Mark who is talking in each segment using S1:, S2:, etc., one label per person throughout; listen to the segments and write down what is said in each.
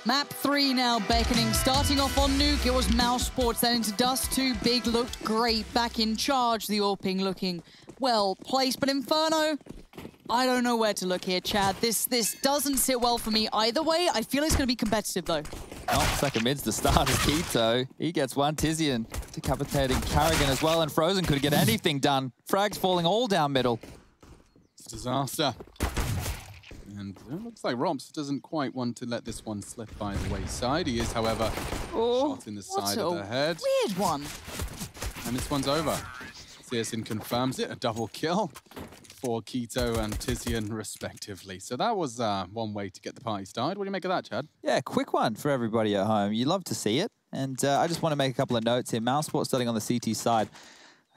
S1: Map 3 now beckoning. Starting off on Nuke, it was mousesports, then into Dust 2. Big looked great, back in charge. The Orping looking well placed, but Inferno, I don't know where to look here, Chad. This doesn't sit well for me either way. I feel it's going to be competitive, though.
S2: Oh, second mid's the start of Keto. He gets one. Tizian decapitating Carrigan as well, and Frozen couldn't get anything done. Frags falling all down middle.
S3: It's a disaster. And it looks like Rops doesn't quite want to let this one slip by the wayside. He is, however, shot in the side of the head.
S1: Weird one.
S3: And this one's over. CSN confirms it, a double kill for Keto and Tizian respectively. So that was one way to get the party started. What do you make of that, Chad?
S2: Yeah, quick one for everybody at home. You love to see it. And I just want to make a couple of notes here. mousesports starting on the CT side.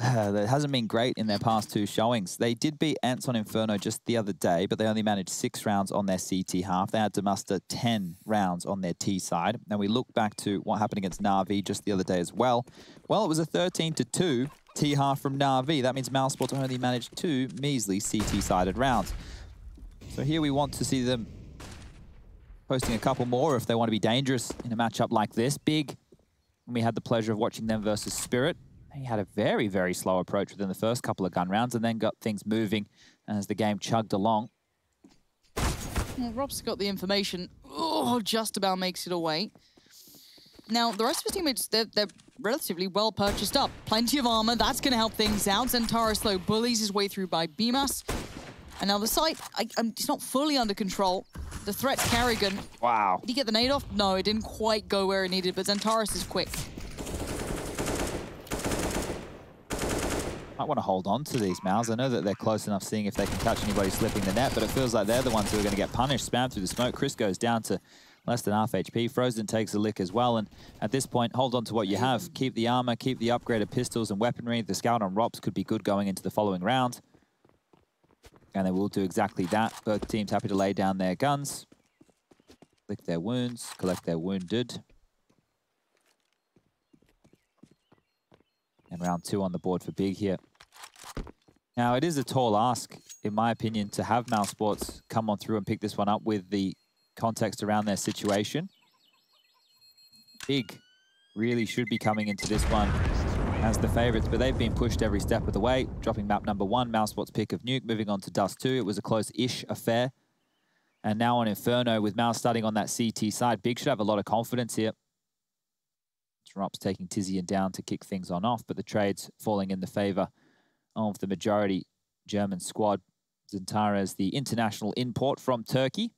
S2: That hasn't been great in their past two showings. They did beat Ants on Inferno just the other day, but they only managed 6 rounds on their CT half. They had to muster 10 rounds on their T side. And we look back to what happened against Na'Vi just the other day as well. Well, it was a 13-2 T half from Na'Vi. That means mousesports only managed 2 measly CT-sided rounds. So here we want to see them posting a couple more if they want to be dangerous in a matchup like this. Big, and we had the pleasure of watching them versus Spirit. He had a very, very slow approach within the first couple of gun rounds and then got things moving as the game chugged along.
S1: Well, Rob's got the information. Oh, just about makes it away. Now, the rest of his teammates, they're relatively well purchased up. Plenty of armor, that's going to help things out. Zentaris, though, bullies his way through by BMAS. And now the site, it's not fully under control. The threat to Carrigan.
S2: Wow.
S1: Did he get the nade off? No, it didn't quite go where it needed, but Zentaris is quick.
S2: Might want to hold on to these Mouse. I know that they're close enough seeing if they can catch anybody slipping the net, but it feels like they're the ones who are going to get punished. Spam through the smoke. Chris goes down to less than half HP. Frozen takes a lick as well, and at this point, hold on to what you have. Keep the armor, keep the upgraded pistols and weaponry. The scout on Rops could be good going into the following round. And they will do exactly that. Both teams happy to lay down their guns, lick their wounds, collect their wounded. And round 2 on the board for Big here. Now, it is a tall ask, in my opinion, to have mousesports come on through and pick this one up with the context around their situation. Big really should be coming into this one as the favorites, but they've been pushed every step of the way. Dropping map number 1, mousesports pick of Nuke, moving on to Dust 2. It was a close-ish affair. And now on Inferno, with Mouse starting on that CT side, Big should have a lot of confidence here. Rops taking Tizian down to kick things on off, but the trade's falling in the favor of the majority German squad. Zentaris, the international import from Turkey.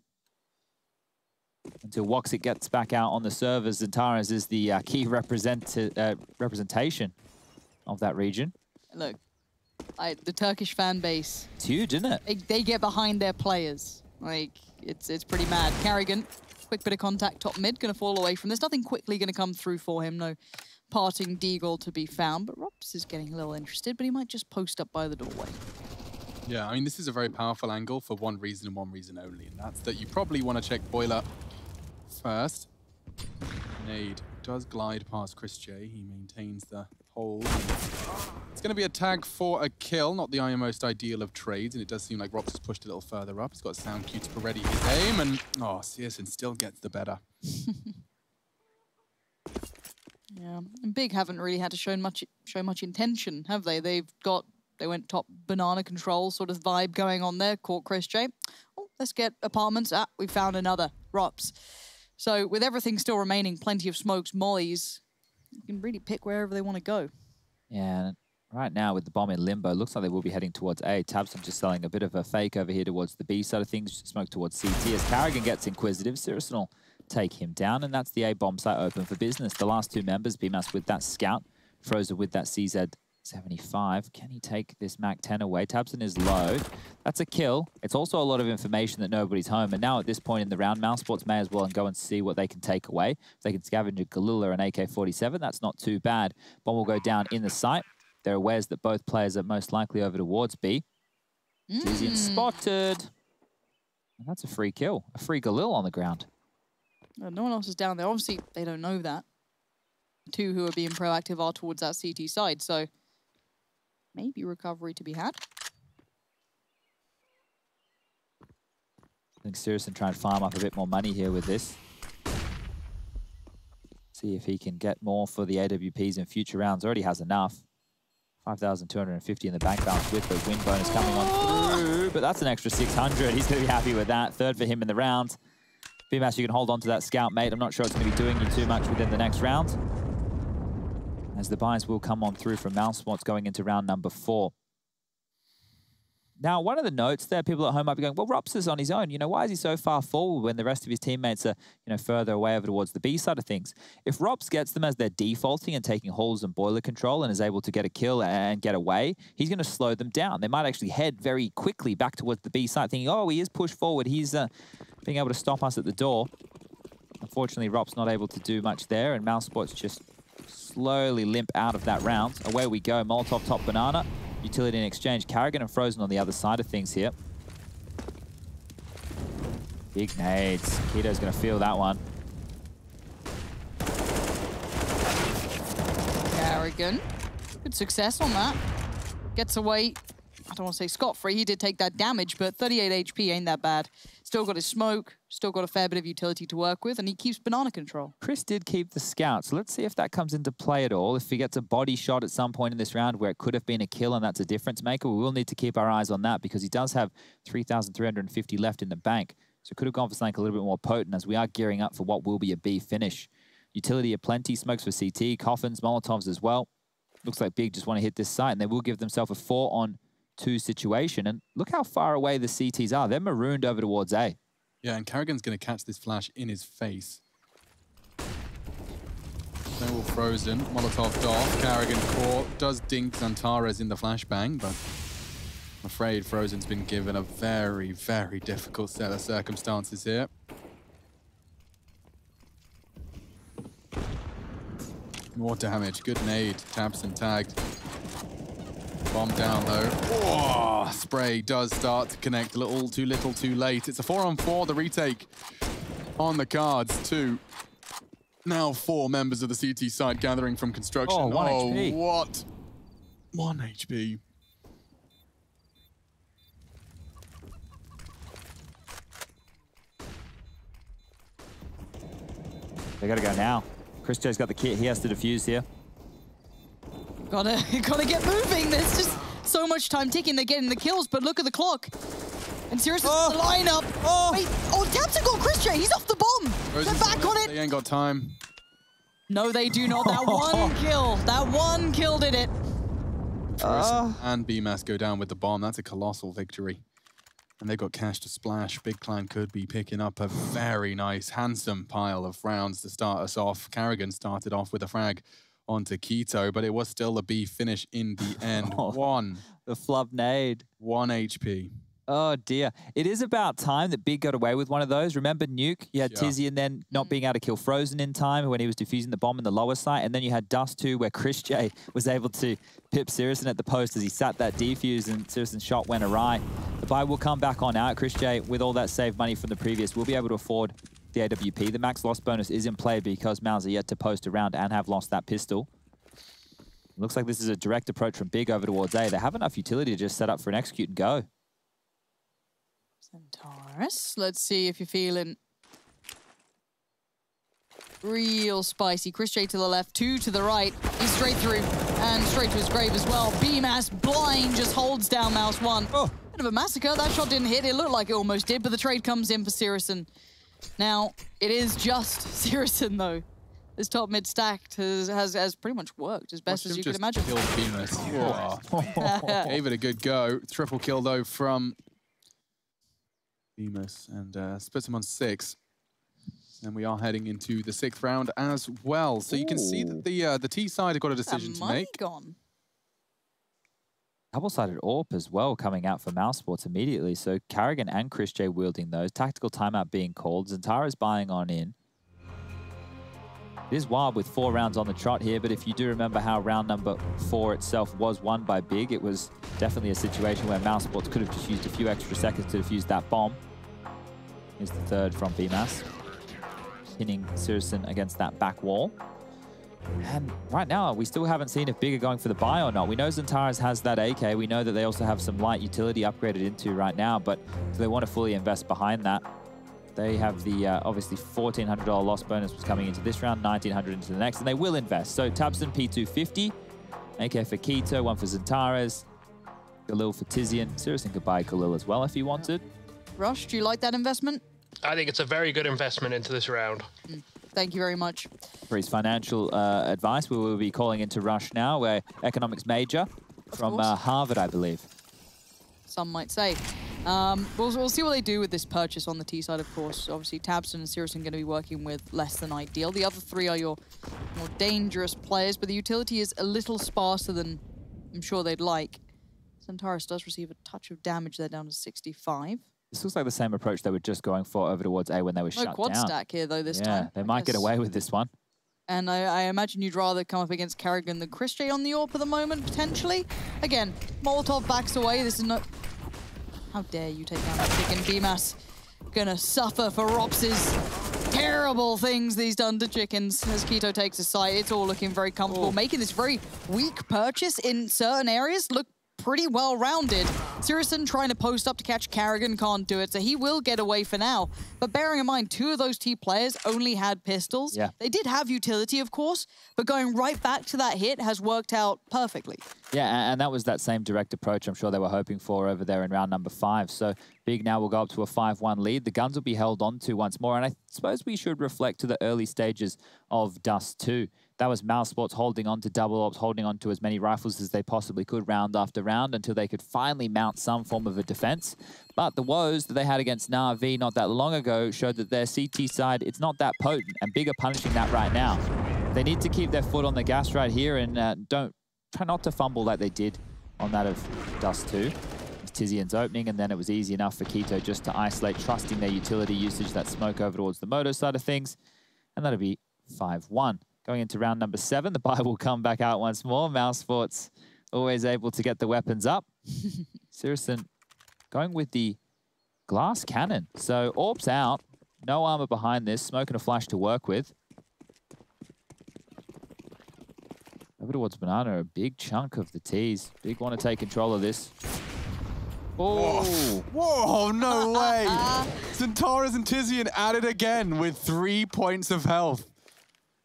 S2: Until Woxic gets back out on the servers, Zentaris is the key representation of that region.
S1: Look, the Turkish fan base.
S2: It's huge, isn't it?
S1: They get behind their players. Like, it's pretty mad. Carrigan, quick bit of contact top mid, going to fall away from this. Nothing quickly going to come through for him. No parting deagle to be found. But Rops is getting a little interested, but he might just post up by the doorway.
S3: Yeah, I mean, this is a very powerful angle for one reason and one reason only, and that's that you probably want to check Boiler first. Nade does glide past Chris J. He maintains the hold. It's going to be a tag for a kill, not the most ideal of trades, and it does seem like Rops has pushed a little further up. He's got sound cue to ready his aim, and CSN still gets the better.
S1: Yeah, and Big haven't really had to show much intention, have they? They went top banana control sort of vibe going on there. Caught Chris J. Oh, let's get apartments. We found another Rops. So with everything still remaining, plenty of smokes, mollies, you can really pick wherever they want to go.
S2: Yeah, right now with the bomb in limbo, looks like they will be heading towards A. Tabson just selling a bit of a fake over here towards the B side of things. Smoke towards CT as Carrigan gets inquisitive. Sirison will take him down, and that's the A bomb site open for business. The last 2 members, BMAS with that scout, Frozen with that CZ75. Can he take this MAC-10 away? Tabson is low. That's a kill. It's also a lot of information that nobody's home. And now at this point in the round, mousesports may as well go and see what they can take away. If they can scavenge a Galula and AK-47, that's not too bad. Bomb will go down in the site. They're aware that both players are most likely over towards B. Tizian spotted. And that's a free kill. A free Galil on the ground.
S1: No one else is down there. Obviously, they don't know that. The 2 who are being proactive are towards that CT side, so maybe recovery to be had.
S2: I think Sirison trying to farm up a bit more money here with this. See if he can get more for the AWPs in future rounds. Already has enough. 5,250 in the bank balance with the win bonus coming on through. But that's an extra 600. He's going to be happy with that. Third for him in the round. BMAS, you can hold on to that scout, mate. I'm not sure it's going to be doing you too much within the next round, as the buys will come on through from mousesports going into round number 4. Now, one of the notes there, people at home might be going, well, Rops is on his own. You know, why is he so far forward when the rest of his teammates are, you know, further away over towards the B side of things? If Rops gets them as they're defaulting and taking halls and boiler control and is able to get a kill and get away, he's going to slow them down. They might actually head very quickly back towards the B side thinking, oh, he is pushed forward. He's being able to stop us at the door. Unfortunately, Rops not able to do much there, and mousesports just slowly limp out of that round. Away we go. Molotov top banana. Utility in exchange. Carrigan and Frozen on the other side of things here. Big nades. Keto's going to feel that one.
S1: Carrigan. Good success on that. Gets away. I don't want to say scot-free. He did take that damage, but 38 HP ain't that bad. Still got his smoke, still got a fair bit of utility to work with, and he keeps banana control.
S2: Chris did keep the scout, so let's see if that comes into play at all. If he gets a body shot at some point in this round where it could have been a kill and that's a difference maker, we will need to keep our eyes on that because he does have 3,350 left in the bank. So could have gone for something a little bit more potent as we are gearing up for what will be a B finish. Utility aplenty, smokes for CT, coffins, Molotovs as well. Looks like Big just want to hit this site, and they will give themselves a 4-on-2 situation. And look how far away the CTs are. They're marooned over towards A.
S3: Yeah, and Carrigan's going to catch this flash in his face. So will Frozen, Molotov off, Carrigan caught, does dink Xantares in the flashbang, but I'm afraid Frozen's been given a very, very difficult set of circumstances here. More damage, good nade, Tabson tagged. Bomb down though. Oh, spray does start to connect a little too little too late. It's a 4-on-4, the retake on the cards too. Now 4 members of the CT side gathering from construction.
S2: Oh, 1 HP.
S3: What? 1 HP.
S2: They gotta go now. Chris J's got the kit, he has to defuse here.
S1: Gotta get moving. There's just so much time ticking. They're getting the kills, but look at the clock. And seriously, the lineup. Wait, Tabson got Chris J. He's off the bomb. They're back on it.
S3: They ain't got time.
S1: No, they do not. That one kill. That one kill did it.
S3: Frozen and BMAS go down with the bomb. That's a colossal victory. And they've got cash to splash. Big Clan could be picking up a very nice, handsome pile of rounds to start us off. Carrigan started off with a frag onto Keto, but it was still a B finish in the end.
S2: The flub nade.
S3: 1 HP.
S2: Oh dear. It is about time that Big got away with one of those. Remember Nuke? You had Tizzy and then not being able to kill Frozen in time when he was defusing the bomb in the lower site. And then you had Dust 2 where Chris J was able to pip Sirison at the post as he sat that defuse and Sirison's shot went awry. The buy will come back on out. Chris J, with all that saved money from the previous, will be able to afford the AWP. The max loss bonus is in play because Mouse are yet to post a round and have lost that pistol. Looks like this is a direct approach from Big over towards A. They have enough utility to just set up for an execute and go.
S1: Xantares, let's see if you're feeling real spicy. Chris J to the left, 2 to the right. He's straight through and straight to his grave as well. BMAS blind just holds down Mouse 1. Bit of a massacre. That shot didn't hit. It looked like it almost did, but the trade comes in for Sirison. Now, it is just Sirison though. This top mid stacked has pretty much worked as best as you could imagine.
S3: Killed BMAS. Gave it a good go. Triple kill though from BMAS and puts him on 6. And we are heading into the 6th round as well. So you can see that the T side have got a decision to make.
S1: Gone.
S2: Double-sided AWP as well coming out for mousesports immediately. So Carrigan and Chris J wielding those. Tactical timeout being called. Xantares buying on in. It is wild with 4 rounds on the trot here, but if you do remember how round number 4 itself was won by Big, it was definitely a situation where mousesports could have just used a few extra seconds to defuse that bomb. Here's the 3rd from BMAS. Pinning Sirison against that back wall. And right now, we still haven't seen if Big are going for the buy or not. We know Xantares has that AK. We know that they also have some light utility upgraded into right now, but do they want to fully invest behind that? They have the, obviously, $1,400 loss bonus was coming into this round, $1,900 into the next, and they will invest. So Tabson, P250, AK for Keto, one for Zantares, Khalil for Tizian. Siriusson could buy Khalil as well if he wanted.
S1: Rush, do you like that investment?
S4: I think it's a very good investment into this round.
S1: Thank you very much.
S2: For his financial advice, we will be calling into Rush now, where economics major from Harvard, I believe.
S1: Some might say. We'll see what they do with this purchase on the T side, of course. Obviously, Tabson and Siriusson going to be working with less than ideal. The other three are your more dangerous players, but the utility is a little sparser than I'm sure they'd like. Zantares does receive a touch of damage there, down to 65.
S2: This looks like the same approach they were just going for over towards A when they were shut down.
S1: No quad stack here, though, this time.
S2: Yeah, they might get away with this one.
S1: And I imagine you'd rather come up against Carrigan than ChrisJ on the AWP at the moment, potentially. Again, Molotov backs away. This is not... How dare you take down that chicken, BMAS. Gonna suffer for Rops's terrible things that he's done to chickens. As Keto takes a site, it's all looking very comfortable. Making this very weak purchase in certain areas look pretty well-rounded. Siriusson trying to post up to catch Carrigan, can't do it, so he will get away for now. But bearing in mind, two of those T players only had pistols.
S2: Yeah.
S1: They did have utility, of course, but going right back to that hit has worked out perfectly.
S2: Yeah, and that was that same direct approach I'm sure they were hoping for over there in round number 5. So Big now will go up to a 5-1 lead. The guns will be held on to once more, and I suppose we should reflect to the early stages of Dust 2. That was mousesports holding on to double ops, holding on to as many rifles as they possibly could round after round until they could finally mount some form of a defense. But the woes that they had against Na'Vi not that long ago showed that their CT side, it's not that potent, and Big are punishing that right now. They need to keep their foot on the gas right here and try not to fumble like they did on that of Dust 2. Tizian's opening, and then it was easy enough for Keto just to isolate, trusting their utility usage, that smoke over towards the moto side of things. And that'll be 5-1. Going into round number 7, the buy will come back out once more. mousesports always able to get the weapons up. Siriusson going with the glass cannon. So AWP's out, no armor behind this, smoke and a flash to work with. Over towards Banana, a big chunk of the T's. Big want to take control of this. Oh!
S3: Whoa, no way! Zantares and Tizian at it again with 3 points of health.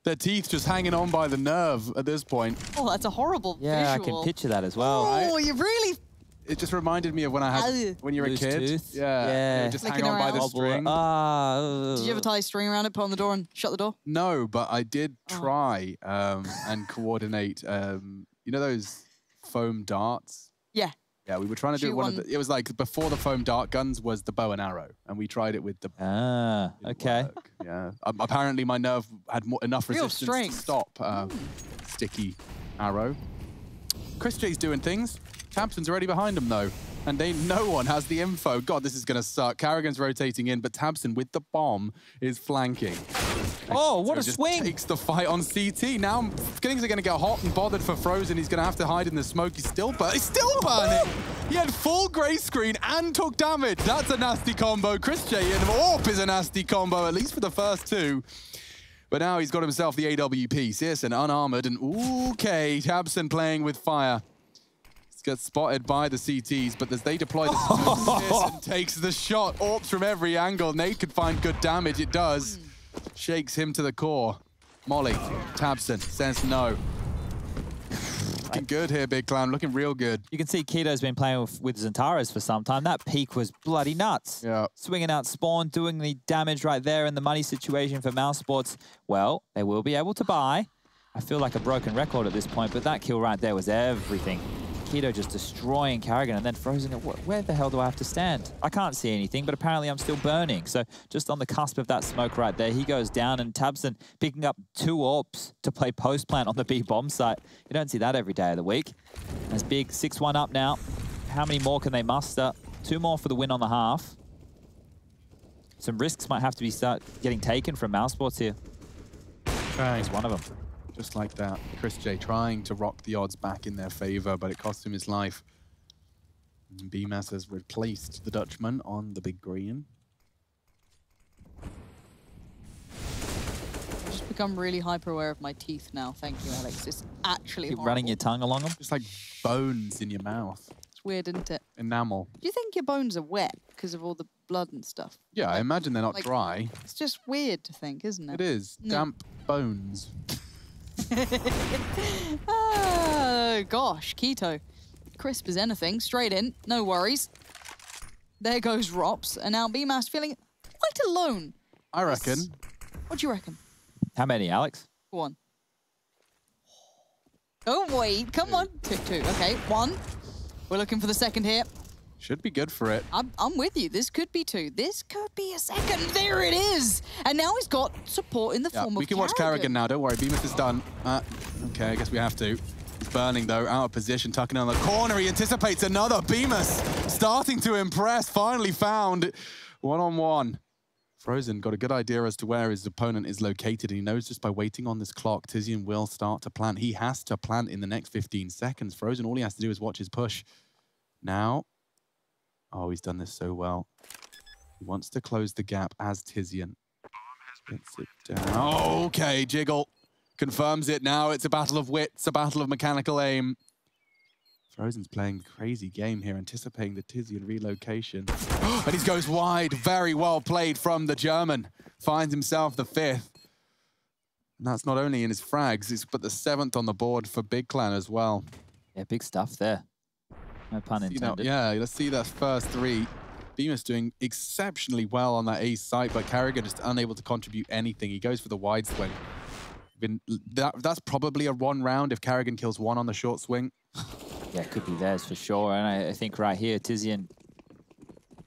S3: Their teeth just hanging on by the nerve at this point.
S1: Oh, that's a horrible visual.
S2: Yeah, I can picture that as well.
S1: Oh,
S2: right?
S1: you really...
S3: It just reminded me of when I had, when you were a
S2: Loose
S3: kid.
S2: tooth?
S3: Yeah. Just hang on by the string.
S1: Did you ever tie a string around it, put it on the door and shut the door?
S3: No, but I did try and coordinate, you know those foam darts?
S1: Yeah.
S3: Yeah, we were trying to do one of the, it was like before the foam dart guns was the bow and arrow, and we tried it with the...
S2: okay.
S3: Work. Yeah. Apparently my nerve had enough resistance to stop sticky arrow. ChrisJ's doing things. Tabson's already behind him though, and no one has the info. God, this is going to suck. Carrigan's rotating in, but Tabson with the bomb is flanking.
S2: Oh, what a swing!
S3: Takes the fight on CT. Now Skinnings are going to get hot and bothered for Frozen. He's going to have to hide in the smoke. He's still burning. He had full grey screen and took damage. That's a nasty combo. ChrisJ and AWP is a nasty combo, at least for the first two. But now he's got himself the AWP. Siriusson unarmored, and okay, Tabson playing with fire. Gets spotted by the CTs, but as they deploy the Siriusson takes the shot. AWPs from every angle. Nate could find good damage. It does. Shakes him to the core. Molly, Tabson says no. Looking good here, Big Clown. Looking real good.
S2: You can see Keto's been playing with Zantares for some time. That peak was bloody nuts.
S3: Yeah.
S2: Swinging out spawn, doing the damage right there in the money situation for mousesports. Well, they will be able to buy. I feel like a broken record at this point, but that kill right there was everything. Keto just destroying Carrigan, and then Frozen. Where the hell do I have to stand? I can't see anything, but apparently I'm still burning. So just on the cusp of that smoke right there, he goes down, and Tabson picking up 2 AWPs to play post plant on the B bomb site. You don't see that every day of the week. That's Big 6-1 up now. How many more can they muster? 2 more for the win on the half. Some risks might have to be getting taken from mousesports here. That's one of them.
S3: Just like that. ChrisJ trying to rock the odds back in their favor, but it cost him his life. And BMAS has replaced the Dutchman on the big green.
S1: I've just become really hyper-aware of my teeth now. Thank you, Alex. It's actually
S2: Keep
S1: horrible.
S2: running your tongue along them.
S3: Just like bones in your mouth. It's
S1: weird, isn't it?
S3: Enamel.
S1: Do you think your bones are wet because of all the blood and stuff?
S3: Yeah, I imagine they're not
S1: like,
S3: dry.
S1: It's just weird to think, isn't it?
S3: It is.
S1: No.
S3: Damp bones.
S1: Oh, gosh. Keto. Crisp as anything. Straight in. No worries. There goes Rops. And now BMAS feeling quite alone.
S3: I reckon.
S1: What do you reckon?
S2: How many, Alex?
S1: One. Oh, wait. Come on. Two. Okay, one. We're looking for the second here.
S3: Should be good for it.
S1: I'm with you. This could be two. This could be a second. There it is. And now he's got support in the form of
S3: we can watch Carrigan now. Don't worry. Bemis is done. Okay, I guess we have to. He's burning, though. Out of position. Tucking in on the corner. He anticipates another. Bemis starting to impress. Finally found one-on-one. Frozen got a good idea as to where his opponent is located. And he knows just by waiting on this clock, Tizian will start to plant. He has to plant in the next 15 seconds. Frozen, all he has to do is watch his push. Now, oh, he's done this so well. He wants to close the gap as Tizian. Gets it down. Okay, Jiggle confirms it now. It's a battle of wits, a battle of mechanical aim. Frozen's playing a crazy game here, anticipating the Tizian relocation. And he goes wide. Very well played from the German. Finds himself the 5th. And that's not only in his frags, but the 7th on the board for Big Clan as well.
S2: Yeah, big stuff there. No pun intended.
S3: Yeah, let's see that first 3. Bemis doing exceptionally well on that ace site, but Carrigan just unable to contribute anything. He goes for the wide swing. That's probably a 1 round if Carrigan kills 1 on the short swing.
S2: Yeah, it could be theirs for sure. And I think right here, Tizian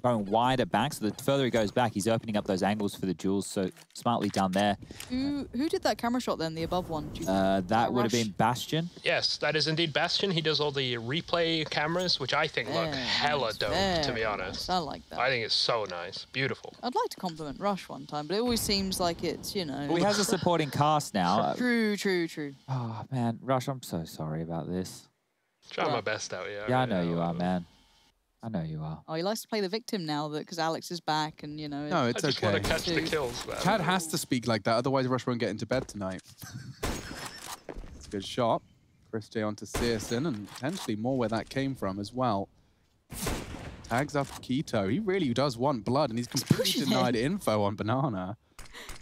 S2: going wider back. So the further he goes back, he's opening up those angles for the duels. So smartly done there.
S1: Who did that camera shot then, the above one?
S2: That would have been Bastion.
S4: Yes, that is indeed Bastion. He does all the replay cameras, which I think look hella dope, to be honest.
S1: I like that.
S4: I think it's so nice. Beautiful.
S1: I'd like to compliment Rush one time, but it always seems like it's, you know...
S2: Well, he has a supporting cast now.
S1: True.
S2: Oh, man. Rush, I'm so sorry about this.
S4: Trying my best out here.
S2: Yeah, I know you are, man. I know you are.
S1: Oh, he likes to play the victim now because Alex is back and, you know...
S3: No, it's okay.
S4: I just want to catch the kills, man.
S3: Chad has to speak like that, otherwise Rush won't get into bed tonight. It's a good shot. Chris J onto Searson, and potentially more where that came from as well. Tags up Keto. He really does want blood, and he's completely denied info on Banana.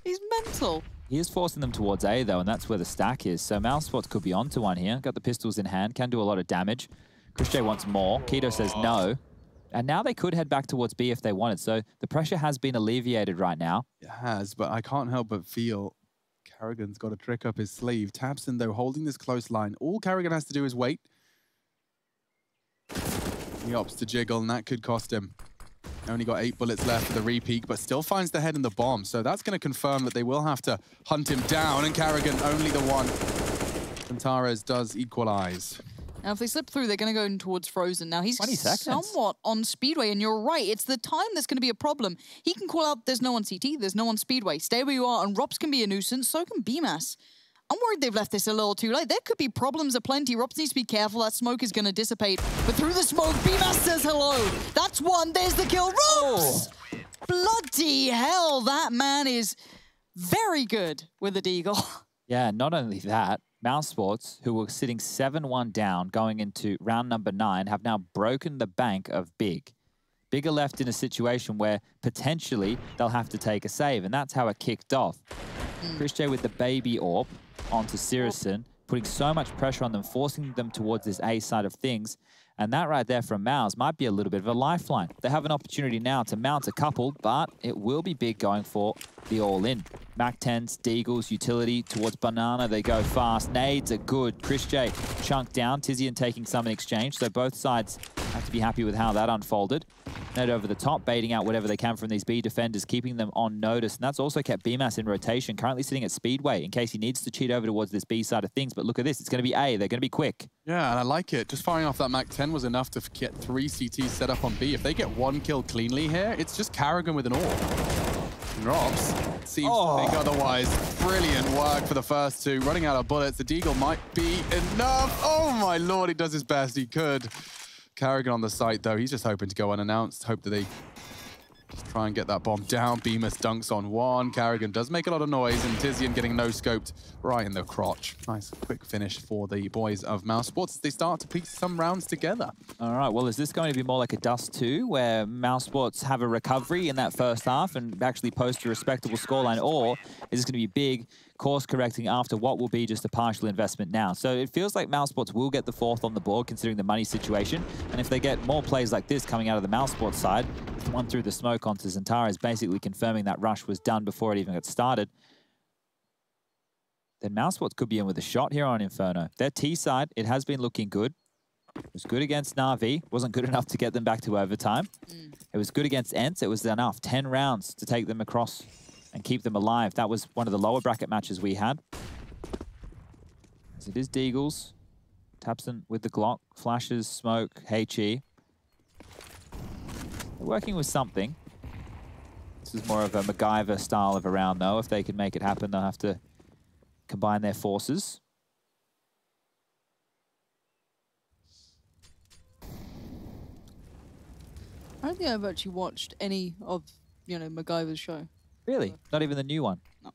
S1: He's mental.
S2: He is forcing them towards A, though, and that's where the stack is. So mousesports could be onto one here. Got the pistols in hand, can do a lot of damage. Chris J wants more. Keto says no. And now they could head back towards B if they wanted. So the pressure has been alleviated right now.
S3: It has, but I can't help but feel Carrigan's got a trick up his sleeve. Tabson, though, holding this close line. All Carrigan has to do is wait. He opts to jiggle, and that could cost him. Only got 8 bullets left for the repeat, but still finds the head in the bomb. So that's going to confirm that they will have to hunt him down, and Carrigan only the 1. Antares does equalize.
S1: Now, if they slip through, they're going to go in towards Frozen. Now, he's
S2: 20 seconds.
S1: somewhat on Speedway, and you're right. It's the time that's going to be a problem. He can call out, there's no one CT, there's no one Speedway. Stay where you are, and Rops can be a nuisance, so can BMAS. I'm worried they've left this a little too late. There could be problems aplenty. Rops needs to be careful. That smoke is going to dissipate. But through the smoke, BMAS says hello. That's 1. There's the kill. Rops! Oh. Bloody hell. That man is very good with a deagle.
S2: Yeah, not only that, mousesports, who were sitting 7-1 down going into round number 9, have now broken the bank of Big. Big are left in a situation where potentially they'll have to take a save, and that's how it kicked off. Chris J with the baby AWP onto Searson, putting so much pressure on them, forcing them towards this A side of things. And that right there from Mouse might be a little bit of a lifeline. They have an opportunity now to mount a couple, but it will be Big going for the all-in. Mac-10s, Deagles, utility towards Banana. They go fast. Nades are good. Chris J chunked down. Tizian taking some in exchange. So both sides have to be happy with how that unfolded. Nade over the top, baiting out whatever they can from these B defenders, keeping them on notice. And that's also kept BMAS in rotation, currently sitting at Speedway in case he needs to cheat over towards this B side of things. But look at this. It's going to be A. They're going to be quick.
S3: Yeah, and I like it. Just firing off that Mac-10 was enough to get 3 CTs set up on B. If they get 1 kill cleanly here, it's just Carrigan with an AWP. Drops. Seems to think otherwise. Brilliant work for the first 2. Running out of bullets. The Deagle might be enough. Oh my lord, he does his best. He could. Carrigan on the site, though. He's just hoping to go unannounced. Hope that they Just try and get that bomb down. Bemis dunks on one. Carrigan does make a lot of noise, and Tizian getting no-scoped right in the crotch. Nice quick finish for the boys of mousesports as they start to piece some rounds together.
S2: All right, well, is this going to be more like a Dust 2, where mousesports have a recovery in that first half and actually post a respectable scoreline, or is this going to be big, course-correcting after what will be just a partial investment now? So it feels like mousesports will get the fourth on the board, considering the money situation, and if they get more plays like this coming out of the mousesports side, the one through the smoke onto Zantara is basically confirming that rush was done before it even got started, then mousesports could be in with a shot here on Inferno. Their T side, it has been looking good. It was good against Na'Vi. Wasn't good enough to get them back to overtime. It was good against Ents. It was enough. 10 rounds to take them across and keep them alive. That was one of the lower bracket matches we had. As it is Deagles. Tapson with the Glock. Flashes, smoke, HE. They're working with something. This is more of a MacGyver style of a round, though. If they can make it happen, they'll have to combine their forces.
S1: I don't think I've actually watched any of, MacGyver's show.
S2: Really? Not even the new one?
S1: No.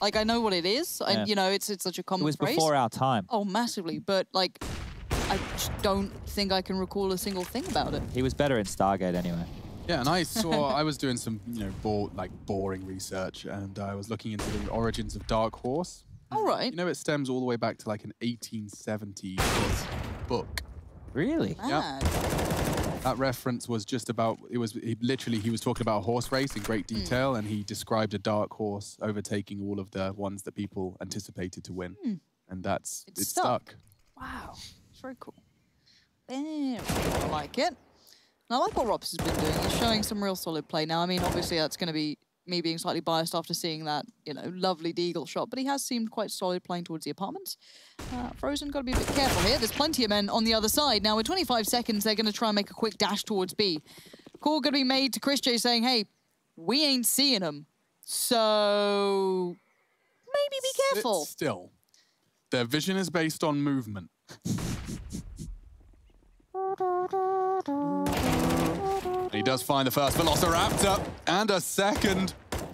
S1: Like, I know what it is, and, it's such a common phrase.
S2: It was before our time.
S1: Oh, massively, but, like, I just don't think I can recall a single thing about it.
S2: He was better in Stargate anyway.
S3: Yeah, and I was doing some, boring research, and I was looking into the origins of Dark Horse.
S1: All right.
S3: It stems all the way back to like an 1870s book.
S2: Really?
S1: Mad.
S3: Yep. That reference was just about, he was talking about a horse race in great detail, and he described a dark horse overtaking all of the ones that people anticipated to win. And it stuck.
S1: Wow. It's very cool. Damn. I like it. And I like what Robs has been doing. He's showing some real solid play. Now, I mean, obviously that's going to be me being slightly biased after seeing that, lovely Deagle shot, but he has seemed quite solid playing towards the apartments. Frozen got to be a bit careful here. There's plenty of men on the other side. Now, with 25 seconds, they're going to try and make a quick dash towards B. Call going to be made to Chris J saying, hey, we ain't seeing him. So maybe be careful.
S3: Sit still. Their vision is based on movement. He does find the first Velociraptor and a second.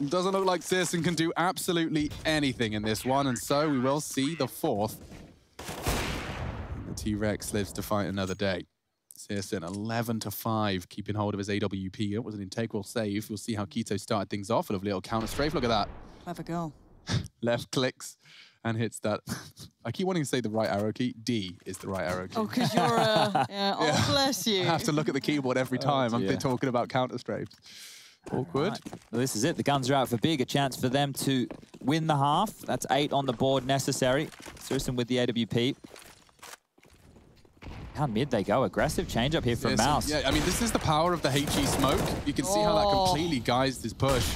S3: Doesn't look like Searson can do absolutely anything in this one, and so we will see the fourth. And the T-Rex lives to fight another day. Searson 11-5, keeping hold of his AWP. It was an integral save. We'll see how Quito started things off. A lovely little counter strafe. Look at that.
S1: Clever girl.
S3: Left clicks and hits that. I keep wanting to say the right arrow key. D is the right arrow key.
S1: Oh, because you're oh, bless you.
S3: I have to look at the keyboard every time I'm talking about counter strafes. Awkward.
S2: Right. Well, this is it. The guns are out for big. A chance for them to win the half. That's 8 on the board necessary. Searson with the AWP. Down mid they go. Aggressive change up here from Mouse.
S3: Yeah, I mean, this is the power of the HE smoke. You can see how that completely guised his push.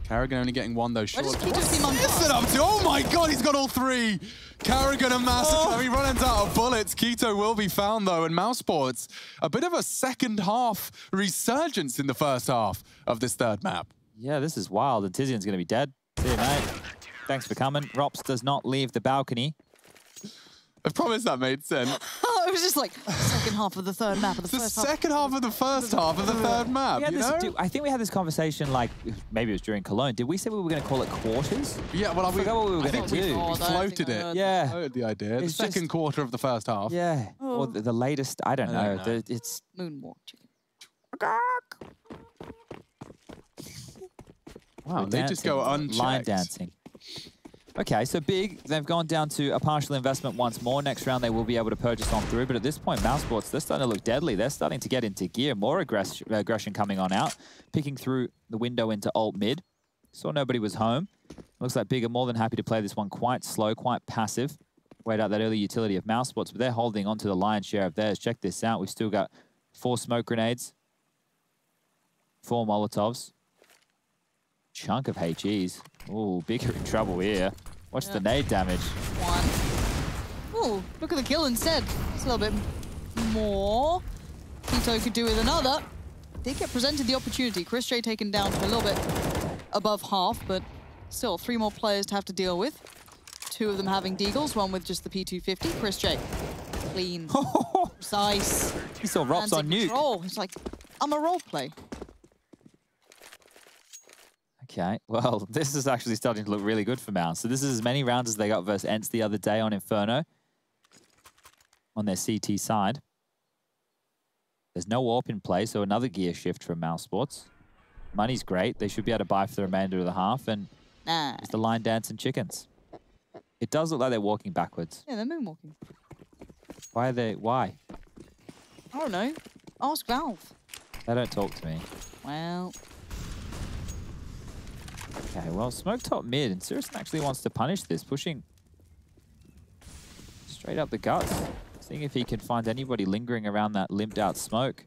S3: Carrigan only getting one, though, short. Oh my god, he's got all three! Carrigan and Massacre. He runs out of bullets. Quito will be found, though, and mousesports, a bit of a second half resurgence in the first half of this third map.
S2: Yeah, this is wild, and Tizian's going to be dead. See you, mate. Thanks for coming. Rops does not leave the balcony.
S3: I promise that made sense.
S1: It was just like second half of the third map of the first half.
S3: Second half of the first half of the third map,
S2: I think we had this conversation, like, maybe it was during Cologne. Did we say we were going to call it quarters?
S3: Yeah, well, I
S2: forgot what we were going to do.
S3: We floated it.
S2: Yeah.
S3: I heard the idea. The second quarter of the first half.
S2: Yeah. Or the latest, I don't know. It's
S1: Moonwalk chicken.
S3: Wow, they just go unchecked.
S2: Line dancing. Okay, so big. They've gone down to a partial investment once more. Next round, they will be able to purchase on through. But at this point, mousesports, they're starting to look deadly. They're starting to get into gear. More aggression coming on out. Picking through the window into alt mid. Saw nobody was home. Looks like Big are more than happy to play this one quite slow, quite passive. Wait out that early utility of mousesports, but they're holding on to the lion's share of theirs. Check this out. We've still got 4 smoke grenades. 4 Molotovs. Chunk of HEs. Ooh, Big are in trouble here. Watch the nade damage.
S1: 1. Ooh, look at the kill instead. It's a little bit more. Quito could do with another. Did get presented the opportunity. Chris J taken down to a little bit above half, but still 3 more players to have to deal with. 2 of them having Deagles, 1 with just the P250. Chris J, clean, precise.
S2: He saw Rops on nuke.
S1: He's like, I'm a role play.
S2: Okay, well, this is actually starting to look really good for Mouse. So this is as many rounds as they got versus Ents the other day on Inferno. On their CT side. There's no AWP in play, so another gear shift from mousesports. Money's great. They should be able to buy for the remainder of the half, and it's the line dance and chickens. It does look like they're walking backwards.
S1: Yeah, they're moonwalking.
S2: Why are they? Why?
S1: I don't know. Ask Valve.
S2: They don't talk to me.
S1: Well.
S2: Okay, well, smoke top mid, and Syrison actually wants to punish this, pushing straight up the guts. Seeing if he can find anybody lingering around that limped out smoke.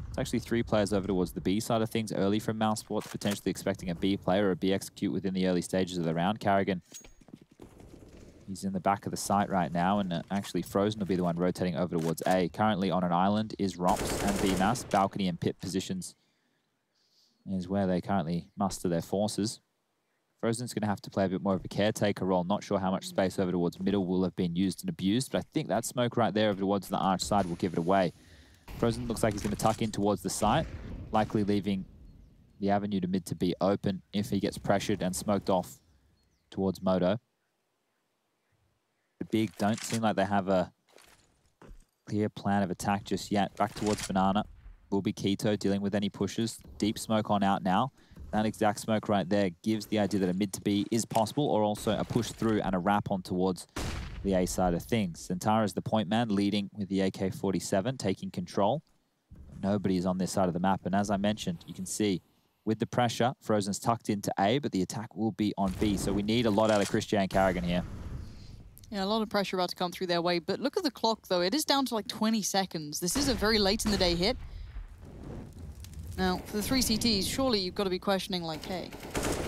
S2: It's actually 3 players over towards the B side of things early from mousesports, potentially expecting a B player or a B execute within the early stages of the round. Carrigan, he's in the back of the site right now, and actually Frozen will be the one rotating over towards A. Currently on an island is Rops and B-Mass. Balcony and pit positions is where they currently muster their forces. Frozen's going to have to play a bit more of a caretaker role. Not sure how much space over towards middle will have been used and abused, but I think that smoke right there over towards the arch side will give it away. Frozen looks like he's going to tuck in towards the site, likely leaving the avenue to mid to be open if he gets pressured and smoked off towards Moto. The Big don't seem like they have a clear plan of attack just yet. Back towards Banana will be Keto dealing with any pushes. Deep smoke on out now. That exact smoke right there gives the idea that a mid to B is possible, or also a push through and a wrap on towards the A side of things. Zentara is the point man, leading with the AK-47, taking control. Nobody is on this side of the map, and as I mentioned, you can see with the pressure, Frozen's tucked into A, but the attack will be on B, so we need a lot out of Christian and Carrigan here.
S1: Yeah, a lot of pressure about to come through their way, but look at the clock, though. It is down to like 20 seconds. This is a very late in the day hit. Now, for the 3 CTs, surely you've got to be questioning, like, hey,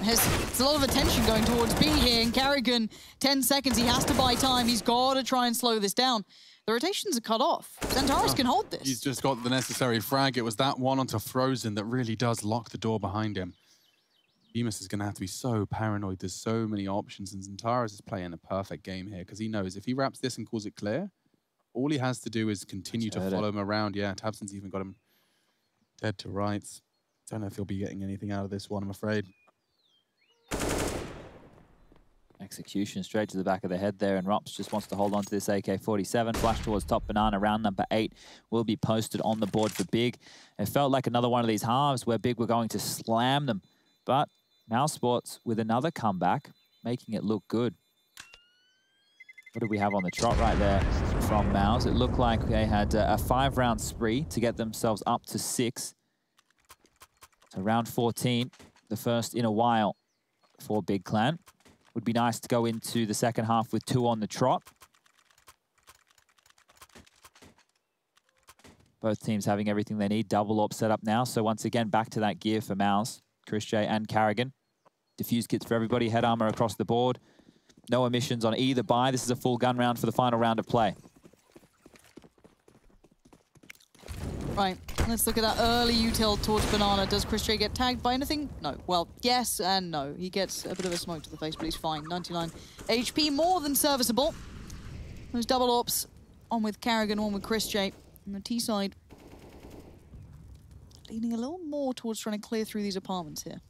S1: there's a lot of attention going towards B here, and Carrigan, 10 seconds, he has to buy time. He's got to try and slow this down. The rotations are cut off. Zentaris can hold this.
S3: He's just got the necessary frag. It was that one onto Frozen that really does lock the door behind him. Bemis is going to have to be so paranoid. There's so many options, and Zentaris is playing a perfect game here because he knows if he wraps this and calls it clear, all he has to do is continue to follow him around. Yeah, Tabson's even got him dead to rights. Don't know if he'll be getting anything out of this one, I'm afraid.
S2: Execution straight to the back of the head there, and Rops just wants to hold on to this AK-47. Flash towards top Banana. Round number 8 will be posted on the board for Big. It felt like another one of these halves where Big were going to slam them, but mousesports with another comeback, making it look good. What did we have on the trot right there from Mouse? It looked like they had a 5-round spree to get themselves up to 6. So round 14, the first in a while for Big Clan. Would be nice to go into the second half with 2 on the trot. Both teams having everything they need. Double AWP set up now. So once again, back to that gear for Mouse, Chris J and Carrigan. Diffuse kits for everybody, head armor across the board. No emissions on either buy. This is a full gun round for the final round of play.
S1: Right, let's look at that early util towards Banana. Does Chris J get tagged by anything? No. Well, yes and no. He gets a bit of a smoke to the face, but he's fine. 99 HP, more than serviceable. Those double AWPs, on with Carrigan, on with Chris J. On the T side, leaning a little more towards trying to clear through these apartments here.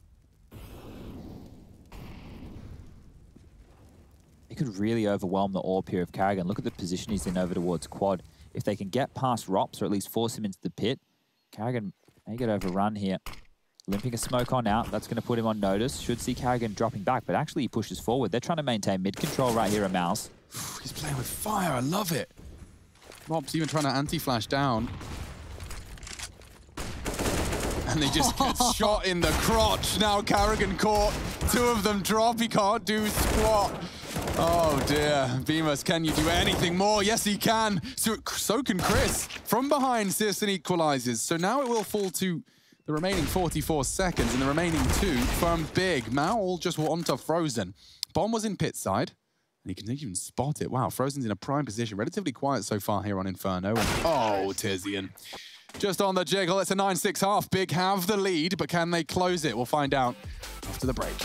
S2: It could really overwhelm the AWP here of Carrigan. Look at the position he's in over towards quad. If they can get past Rops, or at least force him into the pit, Carrigan may get overrun here. Limping a smoke on out, that's going to put him on notice. Should see Carrigan dropping back, but actually he pushes forward. They're trying to maintain mid-control right here at Mouse.
S3: He's playing with fire, I love it. Rob's even trying to anti-flash down. And they just get shot in the crotch. Now Carrigan caught. 2 of them drop, he can't do squat. Oh dear, Bemis, can you do anything more? Yes, he can. So can Chris. From behind, Searson equalizes. So now it will fall to the remaining 44 seconds, and the remaining 2 from Big. Now all just onto Frozen. Bomb was in pit side, and he can even spot it. Wow, Frozen's in a prime position. Relatively quiet so far here on Inferno. And, oh, Tizian. Just on the jiggle. It's a 9-6 half. Big have the lead, but can they close it? We'll find out after the break.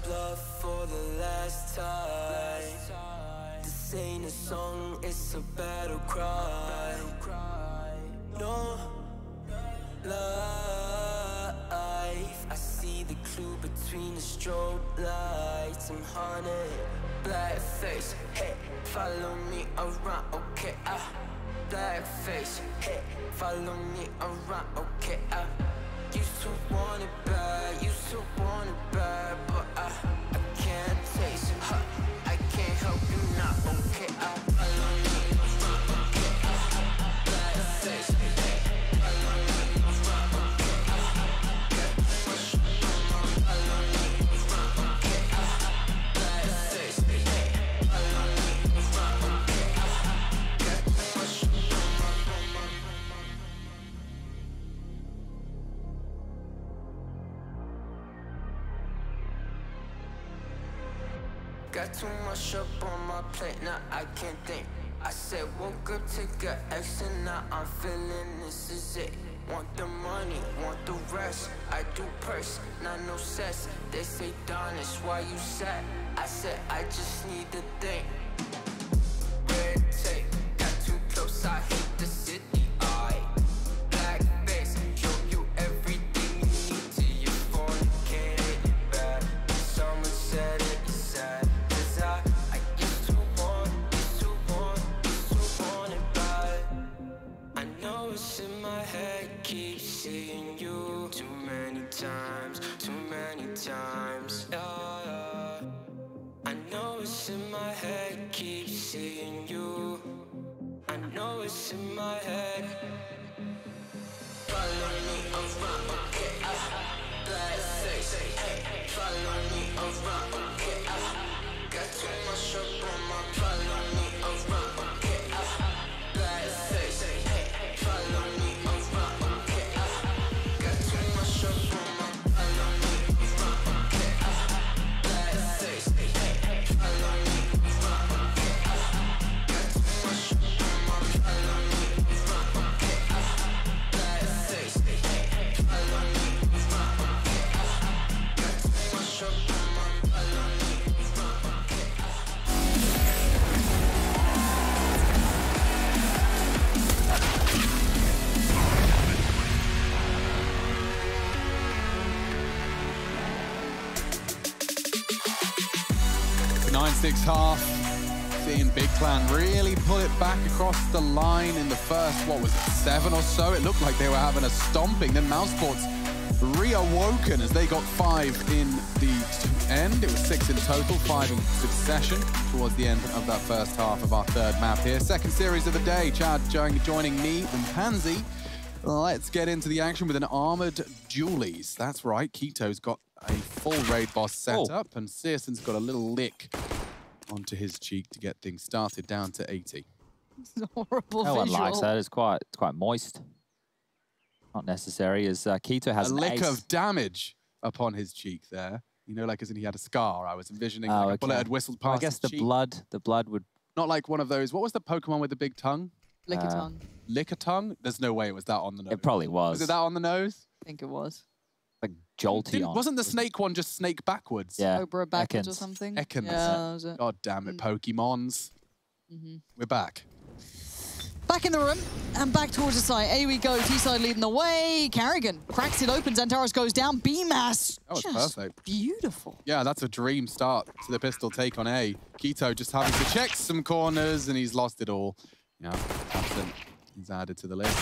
S5: bluff for the last time. This ain't a song, it's a battle cry. No life. I see the clue between the strobe lights. I'm haunted, black face. Hey, follow me around, okay? Black face. Hey, follow me around, okay? Used to want it bad, used to want it bad, but I can't taste it. I can't help you now, okay? Follow me around, okay? Black face. Got too much up on my plate, now I can't think. I said woke up to get X and now I'm feeling this is it. Want the money, want the rest. I do purse, not no cess. They say Darnish, why you sad? I said I just need to think. Red tape, got too close, I hate the city. Black face, show you everything you need till you fornicate it bad. Someone said it's sad. I used to want it bad. I know it's in my head, keep seeing you too many times. Yeah. I know it's in my head, keep seeing you. I know it's in my head. Follow me around, okay? Black face, hey, follow me around, okay? Got too much up on my follow me around, okay? Black face, hey, follow me around, okay? Got too much up on my follow me around, okay? Black face, hey, follow me around, okay? Got too much up on my follow me around, okay? Black face, hey, follow me around, okay? Got too much up on my follow me.
S3: The 9-6 half, seeing Big Clan really pull it back across the line in the first, what was it, 7 or so? It looked like they were having a stomping. Then mousesports reawoken as they got 5 in the end. It was 6 in total, 5 in succession towards the end of that first half of our third map here. Second series of the day, Chad joining me and Pansy. Let's get into the action with an armored dualies. That's right, Keto's got a full raid boss set up, and Searson's got a little lick onto his cheek to get things started, down to 80.
S1: It's a horrible
S2: No one
S1: visual.
S2: likes that. It's quite moist. Not necessary, as Keto has
S3: a
S2: an
S3: lick
S2: ace.
S3: of damage upon his cheek there. You know, like as in he had a scar. I was envisioning like a bullet had whistled past
S2: I guess
S3: his
S2: the
S3: cheek.
S2: blood would...
S3: Not like one of those, what was the Pokemon with the big tongue?
S1: Lick a tongue.
S3: Lick a tongue? There's no way it was that on the nose.
S2: It probably was.
S3: Was it that on the nose?
S1: I think it was.
S2: Like jolty on.
S3: Wasn't the snake one just snake backwards?
S2: Yeah.
S1: Cobra backwards or
S2: Ekans.
S1: something.
S3: Ekans.
S1: Yeah, that was it.
S3: God damn it, Pokemons. We're back.
S1: Back in the room and back towards the site. Away we go. T-side leading the way. Carrigan cracks it open. Xantaros goes down. B-Mass.
S3: That was
S1: just
S3: perfect.
S1: beautiful.
S3: Yeah, that's a dream start to the pistol take on A. Keto just having to check some corners, and he's lost it all. Yeah, Captain is added to the list.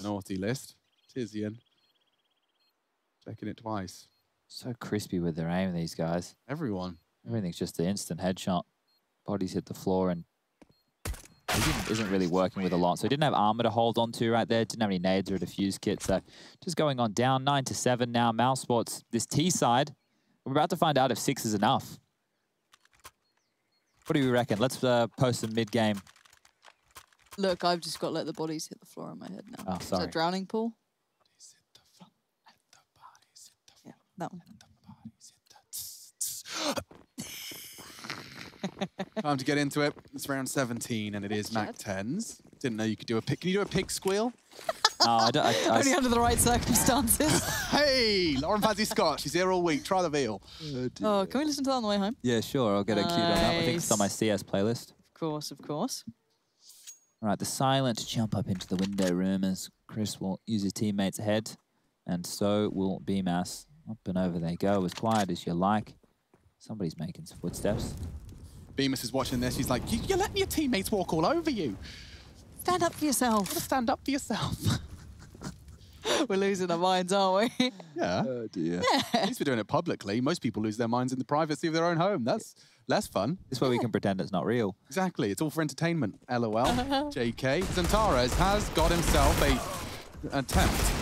S3: Naughty list. Tizian. Checking it twice.
S2: So crispy with their aim, these guys.
S3: Everyone.
S2: Everything's just an instant headshot. Bodies hit the floor, and he isn't really working with a lot. So he didn't have armor to hold on to right there. Didn't have any nades or a defuse kit. So just going on down 9-7 now. mousesports, this T side. We're about to find out if 6 is enough. What do you reckon? Let's post some mid-game.
S1: Look, I've just got to let the bodies hit the floor in my head now.
S2: Oh,
S1: Is
S2: sorry.
S1: that drowning pool? Yeah, that one.
S3: Time to get into it. It's round 17, and it is Mac 10s. Didn't know you could do a pig. Can you do a pig squeal?
S2: I don't.
S1: Only under the right circumstances.
S3: Hey, Lauren Pazzi Scott. She's here all week. Try the veal.
S1: Oh, can we listen to that on the way home?
S2: Yeah, sure. I'll get a cue on that. I think it's on my CS playlist.
S1: Of course, of course.
S2: All right, the silent jump up into the window room as Chris will use his teammates ahead, and so will BMAS. Up and over they go, as quiet as you like. Somebody's making some footsteps.
S3: Bemis is watching this. He's like, you're letting your teammates walk all over you.
S1: Stand up for yourself.
S3: Stand up for yourself.
S1: We're losing our minds, aren't we?
S3: Yeah.
S2: Oh, dear.
S3: At least we're doing it publicly. Most people lose their minds in the privacy of their own home. That's less fun.
S2: This way we can pretend it's not real.
S3: Exactly. It's all for entertainment. LOL. JK. Zantares has got himself a attempt.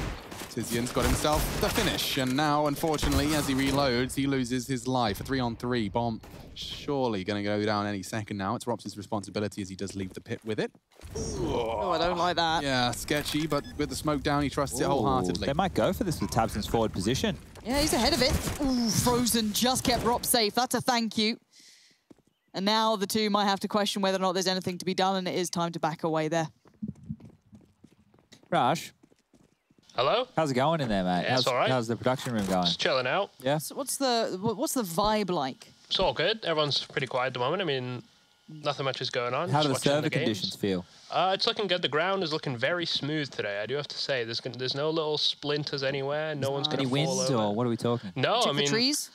S3: Tizian's got himself the finish. And now, unfortunately, as he reloads, he loses his life. A 3-on-3 bomb. Surely going to go down any second now. It's Robs' responsibility as he does leave the pit with it.
S1: Oh, I don't like that.
S3: Yeah, sketchy, but with the smoke down, he trusts it wholeheartedly.
S2: They might go for this with Tabson's forward position.
S1: Yeah, he's ahead of it. Ooh, Frozen just kept Rob safe. That's a thank you. And now the two might have to question whether or not there's anything to be done, and it is time to back away there.
S2: Raj.
S4: Hello?
S2: How's it going in there, mate?
S4: Yeah, it's all right.
S2: How's the production room going?
S4: Just chilling out.
S2: Yeah.
S1: So what's the vibe like?
S4: It's all good. Everyone's pretty quiet at the moment. I mean, nothing much is going on.
S2: How do
S4: Just
S2: the
S4: watching
S2: server
S4: games.
S2: conditions feel?
S4: It's looking good. The ground is looking very smooth today. I do have to say, there's no little splinters anywhere. No one's going
S2: Any
S4: to fall
S2: winds
S4: over.
S2: or what are we talking?
S4: No,
S1: Check
S4: I mean,
S1: the trees?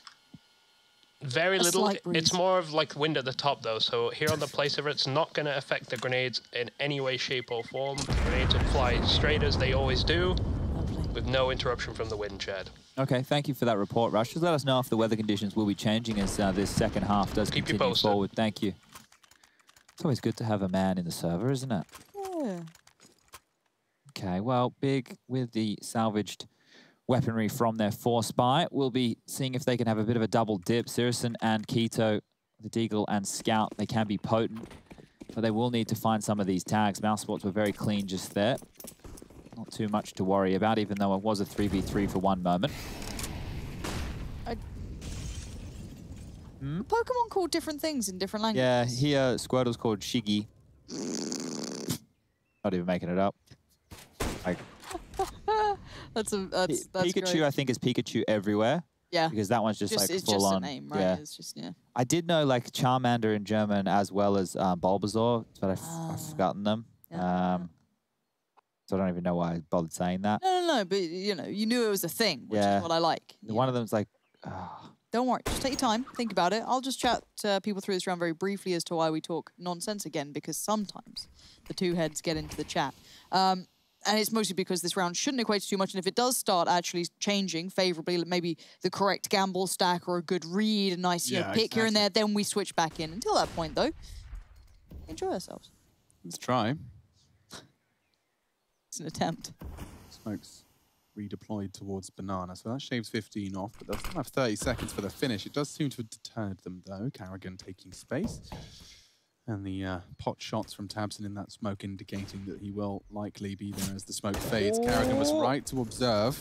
S4: very
S1: A
S4: little.
S1: slight breeze.
S4: It's more of like wind at the top, though. So here on the place of it, it's not going to affect the grenades in any way, shape, or form. The grenades will fly straight as they always do, with no interruption from the wind, Chad.
S2: Okay, thank you for that report, Rush. Just let us know if the weather conditions will be changing as this second half does
S4: Keep you
S2: continue
S4: posted.
S2: forward. Thank you. It's always good to have a man in the server, isn't it?
S1: Yeah.
S2: Okay, well, Big with the salvaged weaponry from their force spy. We'll be seeing if they can have a bit of a double dip. Sirison and Keto, the Deagle and Scout, they can be potent, but they will need to find some of these tags. Mousesports were very clean just there. Not too much to worry about, even though it was a 3v3 for one moment.
S1: Pokemon called different things in different languages.
S2: Yeah, here Squirtle's called Shiggy. Not even making it up. Like,
S1: that's
S2: Pikachu,
S1: great.
S2: I think, is Pikachu everywhere.
S1: Yeah.
S2: Because that one's just like
S1: it's
S2: full
S1: just
S2: on.
S1: a name, right?
S2: Yeah.
S1: It's just, yeah.
S2: I did know like Charmander in German as well as Bulbasaur, but I've forgotten them.
S1: Yeah.
S2: So I don't even know why I bothered saying that.
S1: No, but you know, you knew it was a thing, which
S2: Yeah.
S1: is what I like.
S2: One of them's like,
S1: Don't worry, just take your time, think about it. I'll just chat people through this round very briefly as to why we talk nonsense again, because sometimes the two heads get into the chat. And it's mostly because this round shouldn't equate to too much, and if it does start actually changing favourably, maybe the correct gamble stack or a good read, a nice pick here and there, then we switch back in. Until that point, though, enjoy ourselves.
S3: Let's try.
S1: It's an attempt.
S3: Smoke's redeployed towards Banana, so that shaves 15 off, but they'll still have 30 seconds for the finish. It does seem to have deterred them, though. Carrigan taking space. And the pot shots from Tabson in that smoke indicating that he will likely be there as the smoke fades. Carrigan was right to observe.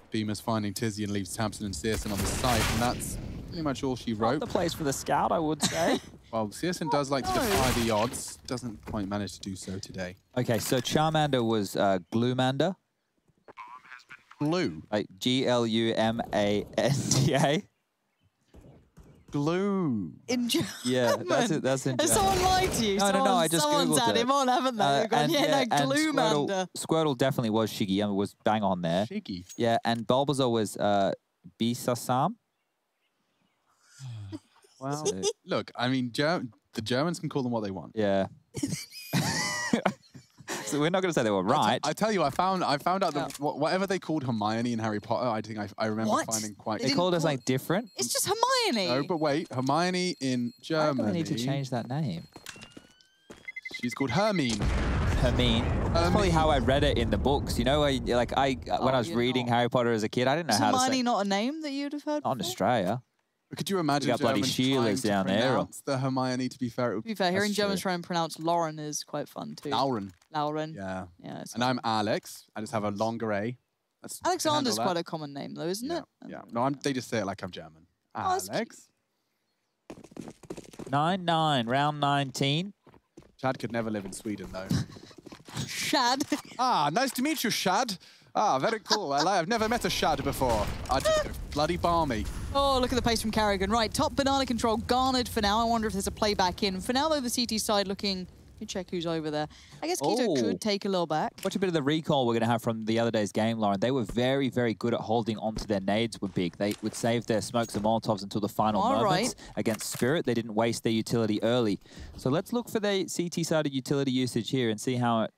S3: Beamer's finding Tizian leaves Tabson and Searson on the site, and that's pretty much all she wrote.
S2: the place for the Scout, I would say.
S3: Well, Searson does like to defy the odds. Doesn't quite manage to do so today.
S2: Okay, so Charmander was Gloomander.
S3: Glue.
S2: Like Glumanda.
S3: Glue.
S1: In German.
S2: Yeah, that's it. That's in
S1: Has
S2: German.
S1: someone lied to you?
S2: No, I just
S1: someone's
S2: Googled
S1: had
S2: it.
S1: him on, haven't they? They've gone,
S2: and
S1: Gloomander.
S2: Squirtle definitely was Shiggy. I mean, was bang on there.
S3: Shiggy.
S2: Yeah, and Bulbasaur was Bisasam.
S3: Well, look, I mean, the Germans can call them what they want.
S2: Yeah. So we're not going to say they were right.
S3: I tell you, I found out that whatever they called Hermione in Harry Potter, I think I remember finding quite.
S2: They called us like different.
S1: It's just Hermione.
S3: No, but wait, Hermione in
S2: Why
S3: Germany.
S2: do we need to change that name?
S3: She's called Hermine.
S2: Hermine. That's probably how I read it in the books. You know, when I was reading Harry Potter as a kid, I didn't know
S1: Is
S2: how to say.
S1: Hermione not a name that you'd have heard?
S2: Not in Australia.
S3: But could you imagine
S2: We got bloody
S3: Germans
S2: Sheilas
S3: trying
S2: down
S3: to
S2: there.
S3: pronounce the Hermione? To be fair, it would
S1: To be fair, hearing
S2: That's
S1: Germans
S2: true.
S1: try and pronounce Lauren is quite fun too.
S3: Lauren.
S1: Lauren.
S3: Yeah.
S1: Yeah. It's
S3: And I'm Alex. I just have a longer A. That's,
S1: Alexander's
S3: handle
S1: quite
S3: that.
S1: a common name though, isn't
S3: Yeah.
S1: it?
S3: Yeah. No, they just say it like I'm German.
S1: Oh, that's
S3: Alex.
S2: 9-9, round 19.
S3: Chad could never live in Sweden though.
S1: Shad.
S3: Ah, nice to meet you, Shad. Ah, very cool. I've never met a Shad before. I just go bloody balmy.
S1: Oh, look at the pace from Carrigan. Right, top banana control garnered for now. I wonder if there's a play back in. For now, though, the CT side looking... Let me check who's over there. I guess Keto could take a little back.
S2: Watch a bit of the recall we're going to have from the other day's game, Lauren. They were very, very good at holding onto their nades were big. They would save their smokes and molotovs until the final moments. Against Spirit, they didn't waste their utility early. So let's look for the CT-sided utility usage here and see how it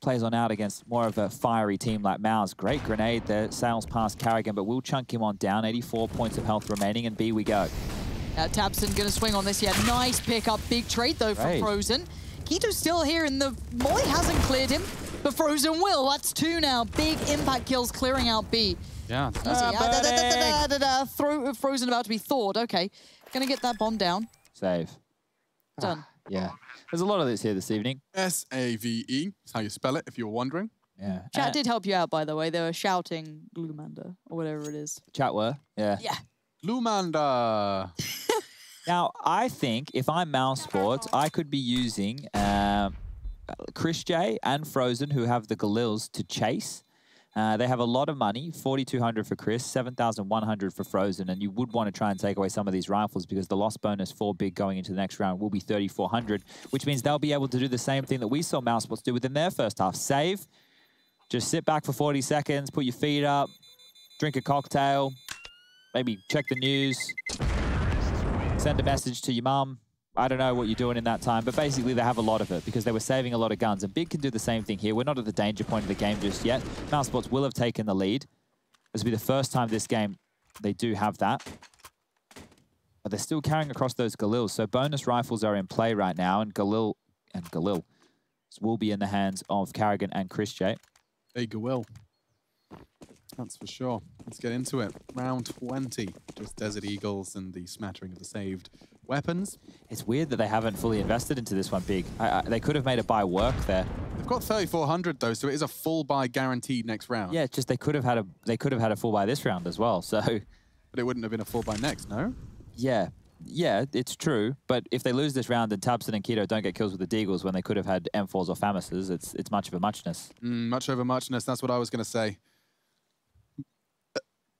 S2: plays on out against more of a fiery team like Mouse. Great grenade there, sails past Carrigan, but we'll chunk him on down. 84 points of health remaining, and B we go.
S1: Tabson going to swing on this. Yeah, nice pick-up. Big trade, though, from Frozen. Keto's still here, and the Molly hasn't cleared him, but Frozen will. That's 2 now. Big impact kills clearing out B.
S3: Yeah.
S1: Frozen about to be thawed. Okay, gonna get that bomb down.
S2: Save.
S1: Done.
S2: Yeah. There's a lot of this here this evening.
S3: S-A-V-E. That's how you spell it, if you were wondering.
S2: Yeah.
S1: Chat did help you out, by the way. They were shouting Gloomander, or whatever it is.
S2: Chat were? Yeah.
S1: Yeah.
S3: Gloomander.
S2: Now, I think if I'm mousesports, I could be using Chris J and Frozen, who have the Galils, to chase. They have a lot of money, 4,200 for Chris, 7,100 for Frozen, and you would want to try and take away some of these rifles because the loss bonus for big going into the next round will be 3,400, which means they'll be able to do the same thing that we saw mousesports do within their first half. Save, just sit back for 40 seconds, put your feet up, drink a cocktail, maybe check the news, send a message to your mum. I don't know what you're doing in that time, but basically they have a lot of it because they were saving a lot of guns. And Big can do the same thing here. We're not at the danger point of the game just yet. mousesports will have taken the lead. This will be the first time this game they do have that. But they're still carrying across those Galils. So bonus rifles are in play right now, and Galil will be in the hands of Carrigan and Chris J.
S3: There you will. That's for sure. Let's get into it. Round 20. Just Desert Eagles and the smattering of the saved weapons.
S2: It's weird that they haven't fully invested into this one, Big. They could have made a buy work there.
S3: They've got 3,400 though, so it is a full buy guaranteed next round.
S2: Yeah, it's just they could have had a full buy this round as well. So,
S3: but it wouldn't have been a full buy next, no?
S2: Yeah, it's true. But if they lose this round and Tabson and Keto don't get kills with the Deagles when they could have had M4s or Famises, it's much of a muchness.
S3: Much over muchness. That's what I was going to say.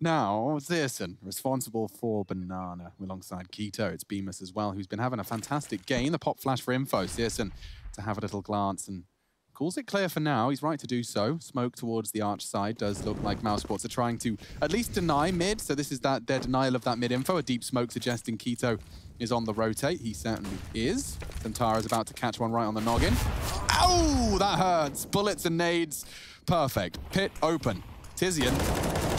S3: Now, Zearson, responsible for Banana alongside Keto. It's Bemis as well, who's been having a fantastic game. The pop flash for info. Zearson to have a little glance and calls it clear for now. He's right to do so. Smoke towards the arch side does look like mousesports are trying to at least deny mid. So this is their denial of that mid info. A deep smoke suggesting Keto is on the rotate. He certainly is. Santara's about to catch one right on the noggin. Ow! That hurts. Bullets and nades. Perfect. Pit open. Tizian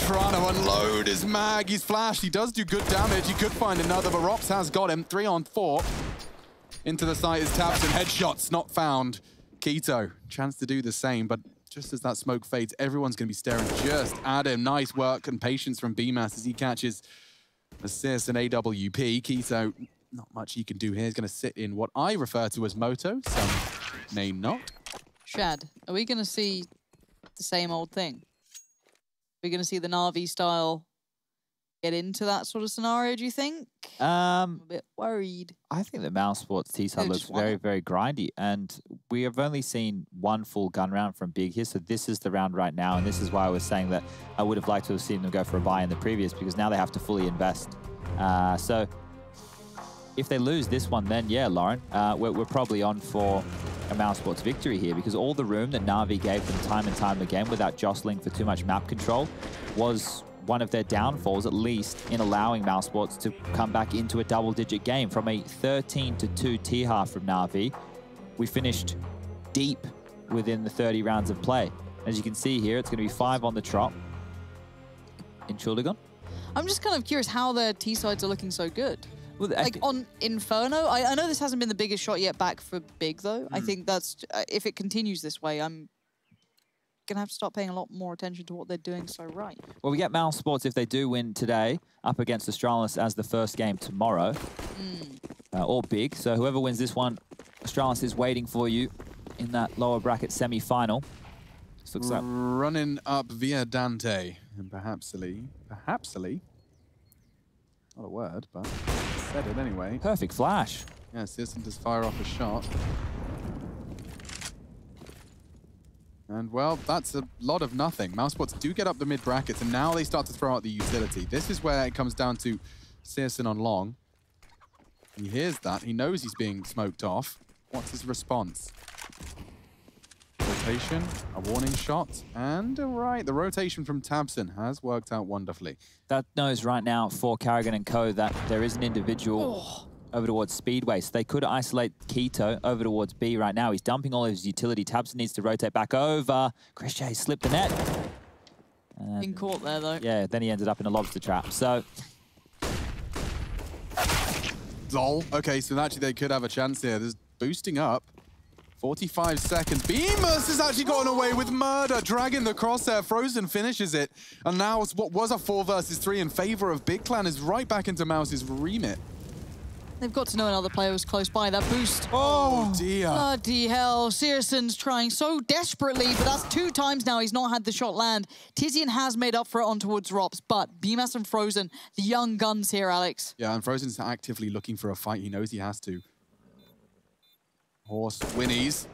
S3: trying to unload his mag. He's flashed. He does do good damage. He could find another, but Rops has got him. 3 on 4. Into the site is Tabson. Headshots not found. Keto, chance to do the same, but just as that smoke fades, everyone's going to be staring just at him. Nice work and patience from BMAS as he catches assist and AWP. Keto, not much he can do here. He's going to sit in what I refer to as Moto. Some may not.
S1: Shad, are we going to see the same old thing? Are we going to see the Na'Vi style get into that sort of scenario, do you think? I'm a bit worried.
S2: I think the mousesports T-side looks very, very grindy, and we have only seen one full gun round from Big here, so this is the round right now, and this is why I was saying that I would have liked to have seen them go for a buy in the previous, because now they have to fully invest. So if they lose this one, then yeah, Lauren, we're probably on for a mousesports victory here, because all the room that Na'Vi gave them time and time again without jostling for too much map control was one of their downfalls, at least, in allowing mousesports to come back into a double-digit game. From a 13-2 T-half from Na'Vi, we finished deep within the 30 rounds of play. As you can see here, it's going to be 5 on the trot in Chuldigon.
S1: I'm just kind of curious how their T-sides are looking so good.
S2: Well,
S1: like on Inferno, I know this hasn't been the biggest shot yet back for Big, though. I think that's, if it continues this way, I'm going to have to start paying a lot more attention to what they're doing so right.
S2: Well, we get mousesports if they do win today up against Astralis as the first game tomorrow. Or Big. So whoever wins this one, Astralis is waiting for you in that lower bracket semi-final. This looks like
S3: running up via Dante and perhapsly, not a word, but said it anyway.
S2: Perfect flash.
S3: Yeah, Searson does fire off a shot. And, well, that's a lot of nothing. mousesports do get up the mid brackets, and now they start to throw out the utility. This is where it comes down to Searson on long. He hears that. He knows he's being smoked off. What's his response? Rotation, a warning shot, and right, the rotation from Tabson has worked out wonderfully.
S2: That knows right now for Carrigan and Co that there is an individual over towards Speedway, so they could isolate Keto over towards B right now. He's dumping all his utility. Tabson needs to rotate back over. Chris J slipped the net.
S1: Been caught there, though.
S2: Yeah, then he ended up in a lobster trap. So,
S3: Lol. Okay, so actually they could have a chance here. There's boosting up. 45 seconds. Bemis has actually gotten away with murder, dragging the crosshair. Frozen finishes it. And now what was a 4 versus 3 in favor of Big Clan is right back into Mouse's remit.
S1: They've got to know another player was close by. That boost.
S3: Oh, dear.
S1: Bloody hell. Searson's trying so desperately, but that's 2 times now he's not had the shot land. Tizian has made up for it on towards Rops, but BMS and Frozen, the young guns here, Alex.
S3: Yeah, and Frozen's actively looking for a fight. He knows he has to. Horse whinnies.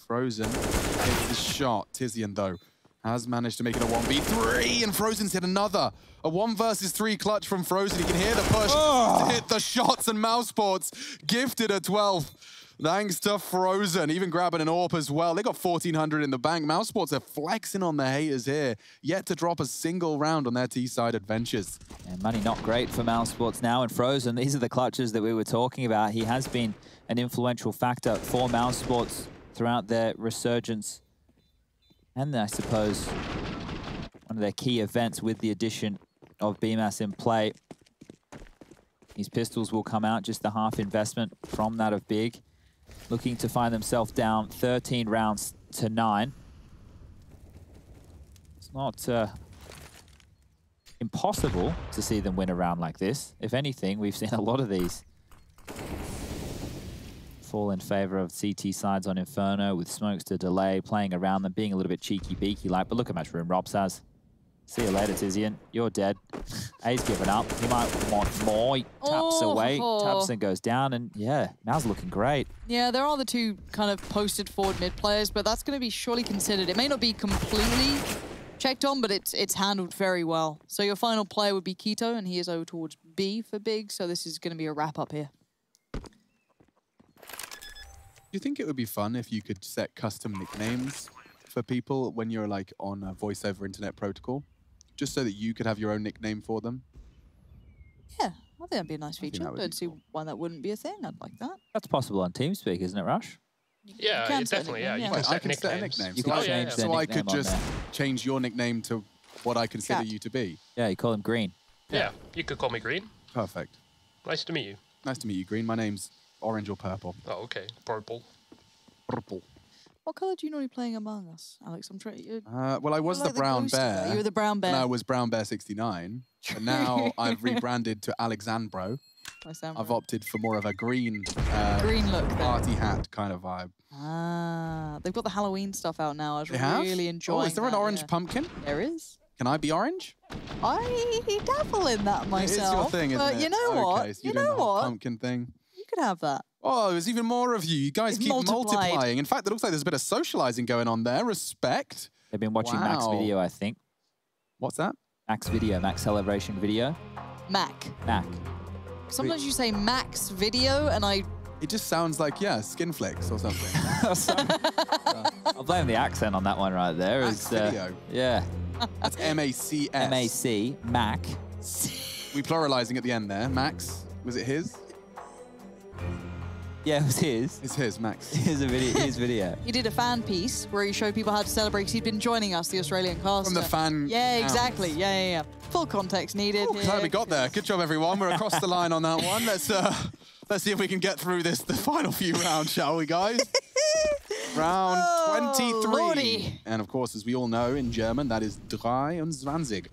S3: Frozen hits the shot. Tizian, though, has managed to make it a 1v3, and Frozen's hit another. A 1 versus 3 clutch from Frozen. You can hear the push to hit the shots, and mousesports gifted a 12th. Thanks to Frozen, even grabbing an AWP as well. They got 1,400 in the bank. mousesports are flexing on the haters here, yet to drop a single round on their T-side adventures.
S2: and money not great for mousesports now, and Frozen, these are the clutches that we were talking about. He has been an influential factor for mousesports throughout their resurgence. And I suppose one of their key events with the addition of BMAS in play. These pistols will come out, just the half investment from that of Big. Looking to find themselves down 13 rounds to 9. It's not impossible to see them win a round like this. If anything, we've seen a lot of these fall in favor of CT sides on Inferno, with smokes to delay, playing around them, being a little bit cheeky-beaky like, but look how much room Robs has. See you later, Tizian. You're dead. A's given up. He might want more. He taps away. Tabson goes down, and yeah, now's looking great.
S1: Yeah, there are the 2 kind of posted forward mid players, but that's going to be surely considered. It may not be completely checked on, but it's handled very well. So your final player would be Keto, and he is over towards B for Big, so this is going to be a wrap-up here.
S3: Do you think it would be fun if you could set custom nicknames for people when you're like on a voice over internet protocol? Just so that you could have your own nickname for them?
S1: Yeah, I think that'd be a nice feature. Don't see
S3: cool.
S1: why that wouldn't be a thing. I'd like that.
S2: That's possible on TeamSpeak, isn't it, Rush?
S4: Yeah,
S1: can set a
S4: definitely,
S1: nickname,
S4: yeah. You
S1: yeah.
S4: can set
S3: I can set a
S4: nicknames.
S3: nickname.
S2: You
S3: So
S2: can
S3: I-
S2: change their
S3: So I could
S2: nickname on
S3: just
S2: there.
S3: change your nickname to what I consider
S1: Cat.
S3: you to be.
S2: Yeah, you call him Green.
S4: Yeah, you could call me Green.
S3: Perfect.
S4: Nice to meet you.
S3: Nice to meet you, Green. My name's Orange or Purple.
S4: Oh, okay. Purple.
S3: Purple.
S1: What colour do you normally playing Among Us, Alex? I'm trying.
S3: Well, I was
S1: like
S3: the brown
S1: ghost guy.
S3: bear.
S1: You were the brown bear.
S3: And I was Brown Bear 69. But now I've rebranded to Alexandro.
S1: Nice, Amber.
S3: I've opted for more of a green
S1: Green look then.
S3: party hat kind of vibe.
S1: Ah, they've got the Halloween stuff out now. I was
S3: They have?
S1: really enjoying.
S3: Oh, is there an
S1: that,
S3: orange
S1: yeah.
S3: pumpkin?
S1: There is.
S3: Can I be orange?
S1: I dabble in that myself.
S3: It's your thing, isn't
S1: but
S3: it?
S1: you know what?
S3: Okay, so
S1: You
S3: you're doing
S1: know
S3: the whole
S1: what?
S3: pumpkin thing.
S1: You could have that.
S3: Oh, there's even more of you. You guys
S1: It's
S3: keep
S1: multiplied.
S3: multiplying. In fact, it looks like there's a bit of socializing going on there. Respect.
S2: They've been watching Max
S3: Wow.
S2: video, I think.
S3: What's that?
S2: Max video, Max Celebration video.
S1: Mac.
S2: Mac.
S1: Sometimes you say Max video, and I.
S3: It just sounds like, yeah, Skinflix or something.
S2: I'll blame the accent on that one right there.
S3: Max video.
S2: Yeah.
S3: That's M-A-C-S.
S2: M-A-C, Mac.
S3: We pluralizing at the end there. Max, was it his?
S2: Yeah, it was his.
S3: It's his, Max.
S2: His video.
S1: He did a fan piece where he showed people how to celebrate. 'Cause he'd been joining us, the Australian caster.
S3: From the fan
S1: Yeah,
S3: account.
S1: exactly. Yeah. Full context needed.
S3: Ooh, glad we got there. Good job, everyone. We're across the line on that one. Let's see if we can get through the final few rounds, shall we, guys? Round
S1: Oh,
S3: 23.
S1: lordy.
S3: And of course, as we all know in German, that is 23.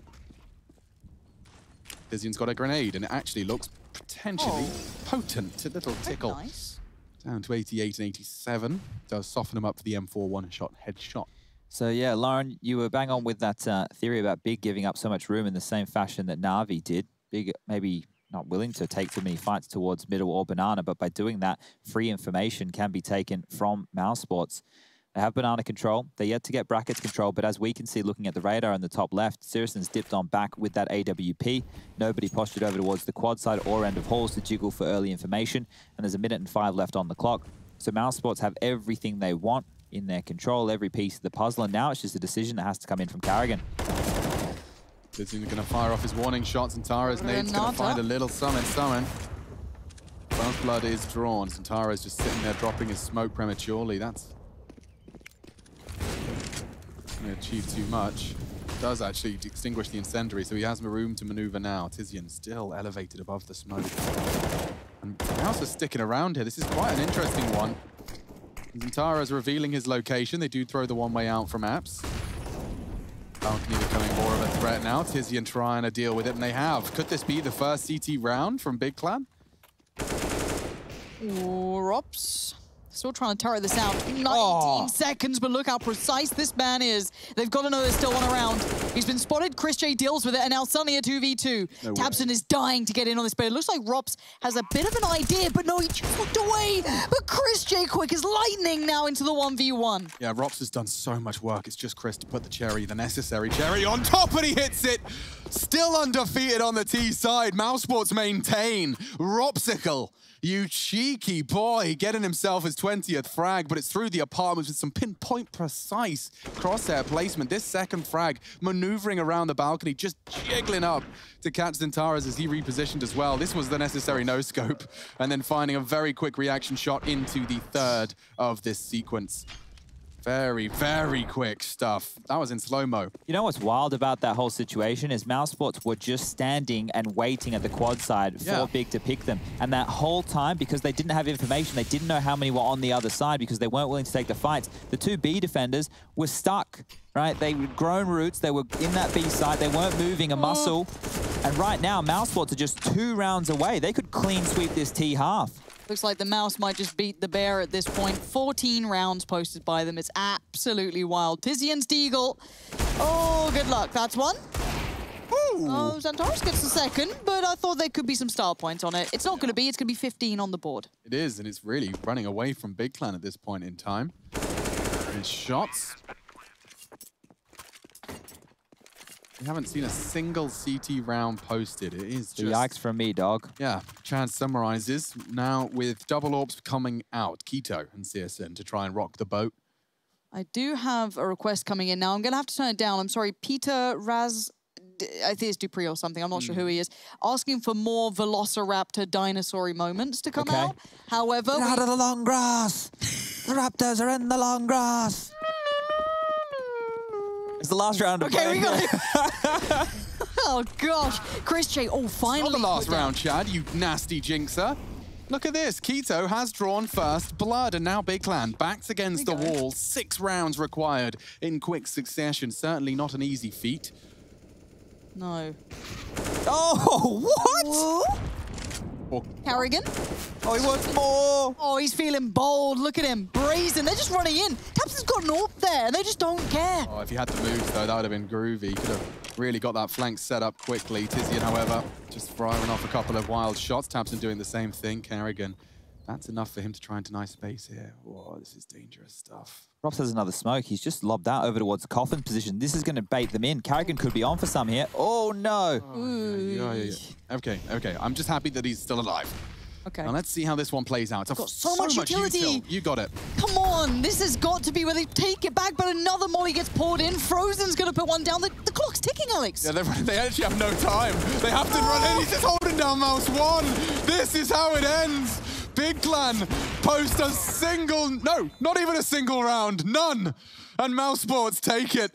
S3: Tizian's got a grenade, and it actually looks potentially potent. A little
S1: Very
S3: tickle.
S1: nice.
S3: Down to 88 and 87. Does soften him up for the M4 one-shot headshot.
S2: So yeah, Lauren, you were bang on with that theory about Big giving up so much room in the same fashion that Na'Vi did. Big maybe not willing to take too many fights towards middle or banana, but by doing that, free information can be taken from mousesports. They have banana control. They're yet to get brackets control, but as we can see looking at the radar on the top left, Siriuson's dipped on back with that AWP. Nobody postured over towards the quad side or end of halls to jiggle for early information, and there's 1 minute and 5 left on the clock. So mousesports have everything they want in their control, every piece of the puzzle, and now it's just a decision that has to come in from Carrigan.
S3: He's going to fire off his warning shots, and Tara's nade's going to find a little summon. First blood is drawn. Tara's just sitting there dropping his smoke prematurely. That's going to achieve too much. Does actually extinguish the incendiary, so he has room to maneuver now. Tizian still elevated above the smoke. And Mouse is sticking around here. This is quite an interesting one. Tara's revealing his location. They do throw the one way out from Apps. Balcony becoming more of a threat now. Tizian trying to deal with it, and they have. Could this be the first CT round from Big Clan?
S1: Rops. Still trying to turret this out. 19 seconds, but look how precise this man is. They've got to know there's still one around. He's been spotted. Chris J deals with it, and now suddenly a 2v2.
S3: No
S1: Tabson is dying to get in on this, but it looks like Rops has a bit of an idea, but no, he just looked away. But Chris J quick as lightning now into the 1v1.
S3: Yeah, Rops has done so much work. It's just Chris to put the necessary cherry on top, and he hits it. Still undefeated on the T side. Mousesports maintain. Ropsicle, you cheeky boy, getting himself his 20th frag, but it's through the apartments with some pinpoint precise crosshair placement. This second frag maneuvering around the balcony, just jiggling up to catch Zentaras as he repositioned as well. This was the necessary no-scope, and then finding a very quick reaction shot into the third of this sequence. Very, very quick stuff. That was in slow-mo.
S2: You know what's wild about that whole situation is mousesports were just standing and waiting at the quad side for Big to pick them. And that whole time, because they didn't have information, they didn't know how many were on the other side because they weren't willing to take the fights. The two B defenders were stuck, right? They had grown roots. They were in that B side. They weren't moving a muscle. And right now, mousesports are just 2 rounds away. They could clean sweep this T half.
S1: Looks like the mouse might just beat the bear at this point. 14 rounds posted by them. It's absolutely wild. Tizian's Deagle. Oh, good luck. That's one. Oh, Xantaras gets the second, but I thought there could be some style points on it. It's not going to be. It's going to be 15 on the board.
S3: It is, and it's really running away from Big Clan at this point in time. His shots. We haven't seen a single CT round posted. It is just...
S2: Yikes from me, dog.
S3: Yeah, Chad summarizes. Now with double orbs coming out, Keto and CSN to try and rock the boat.
S1: I do have a request coming in now. I'm going to have to turn it down. I'm sorry, Peter Raz... I think it's Dupree or something. I'm not sure who he is. Asking for more Velociraptor dinosaur moments to come out. However...
S2: Get out of the long grass! The raptors are in the long grass! It's the last round of
S1: we got it. Oh, gosh. Chris J. Oh, finally.
S3: Not the last round, Chad, you nasty jinxer. Look at this. Keto has drawn first blood, and now Big Clan backs against the wall. 6 rounds required in quick succession. Certainly not an easy feat.
S1: No.
S2: Oh, what?
S1: Carrigan?
S2: Oh, he wants more.
S1: Oh, he's feeling bold. Look at him. Brazen. They're just running in. Tabson's got an AWP there, and they just don't care.
S3: Oh, if he had to move, though, that would have been groovy. Could have really got that flank set up quickly. Tizian, however, just firing off a couple of wild shots. Tabson doing the same thing. Carrigan, that's enough for him to try and deny space here. Whoa, this is dangerous stuff.
S2: Rops has another smoke. He's just lobbed that over towards Coffin's position. This is going to bait them in. Carrigan could be on for some here. Oh, no.
S3: Yeah. Okay. I'm just happy that he's still alive.
S1: Okay.
S3: Now let's see how this one plays out.
S1: It's got so much utility.
S3: Util. You got it.
S1: Come on. This has got to be where they take it back, but another molly gets poured in. Frozen's going to put one down. The clock's ticking, Alex.
S3: Yeah, they actually have no time. They have to run in. He's just holding down mouse 1. This is how it ends. Big Clan post a single, no, not even a single round, none. And mousesports take it.